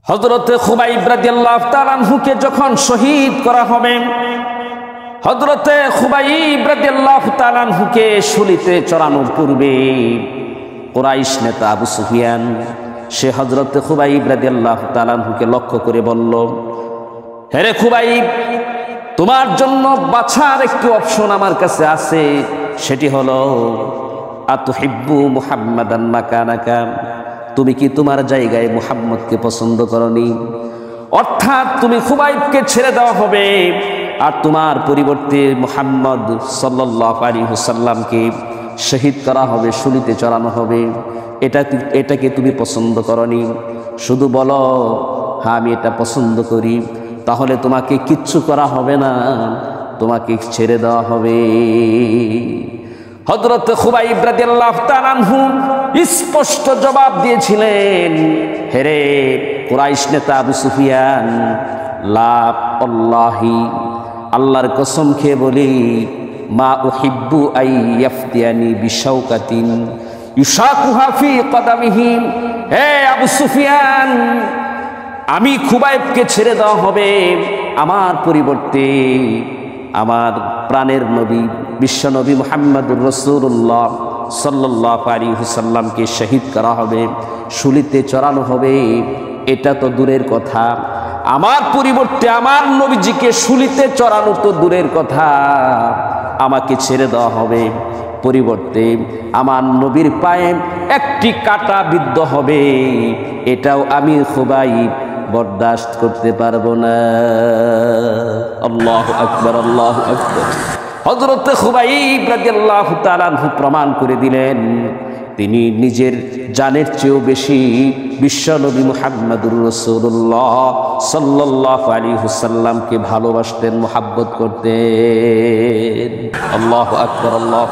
হযরতে খুবাইব রাদিয়াল্লাহু তাআলা আনহুকে যখন শহীদ করা হবে, হযরতে খুবাইব রাদিয়াল্লাহু তাআলা আনহুকে শুলিতে চড়ানোর পূর্বে কুরাইশ নেতা আবু সুফিয়ান সে হযরতে খুবাইব রাদিয়াল্লাহু তাআলা আনহুকে লক্ষ্য করে বলল, হে রে খুবাইব, তোমার জন্য বাছার একটি অপশন আমার কাছে আছে, সেটি হলো আতুহিব্বু মুহাম্মাদান মাকানাকা, তুমি কি তোমার জায়গায় মুহাম্মদকে পছন্দ করনি? অর্থাৎ তুমি খুবাইবকে ছেড়ে দেওয়া হবে আর তোমার পরিবর্তে মুহাম্মদ সাল্লাল্লাহু আলাইহি ওয়াসাল্লামকে শহীদ করা হবে, শুলিতে চড়ানো হবে। এটাকে তুমি পছন্দ করনি? শুধু বলো হ্যাঁ আমি এটা পছন্দ করি, তাহলে তোমাকে কিচ্ছু করা হবে না, তোমাকে ছেড়ে দেওয়া হবে। হযরত খুবাইব রাদিয়াল্লাহু তাআলা আনহু স্পষ্ট জবাব দিয়েছিলেন, হেরে কুরাইশ নেতা আবু সুফিয়ান, লা আল্লাহি, আল্লাহর কসম খেয়ে বলি, মা উহিব্বু আই ইয়াফতিয়ানি বিশাওকাতিন ইউশাকুহা ফি কদামিহি। হে আবু সুফিয়ান, আমি খুবাইবকে ছেড়ে দেওয়া হবে, আমার পরিবর্তে আমার প্রাণের নবী বিশ্বনবী মুহাম্মদুর রাসূলুল্লাহ সাল্লাল্লাহু আলাইহি ওয়াসাল্লামকে শহীদ করা হবে, শুলিতে চড়ানো হবে। এটা তো দূরের কথা, আমার পরিবর্তে আমার নবীজিকে শুলিতে চড়ানো তো দূরের কথা, আমাকে ছেড়ে দেওয়া হবে, পরিবর্তে আমার নবীর পায়ে একটি কাঁটা বিদ্ধ হবে, এটাও আমি খুবাইব বরদাস্ত করতে পারবো না। আল্লাহু আকবার, আল্লাহু আকবার। হযরত খুবাইব রাদিয়াল্লাহু তাআলা আনহু প্রমাণ করে দিলেন তিনি নিজের জানের চেয়েও বেশি বিশ্বনবী মুহাম্মদুর রাসূলুল্লাহ সাল্লাল্লাহু আলাইহি ওয়াসাল্লামকে ভালোবাসতেন, মুহাব্বত করতেন। আল্লাহু আকবার, আল্লাহ।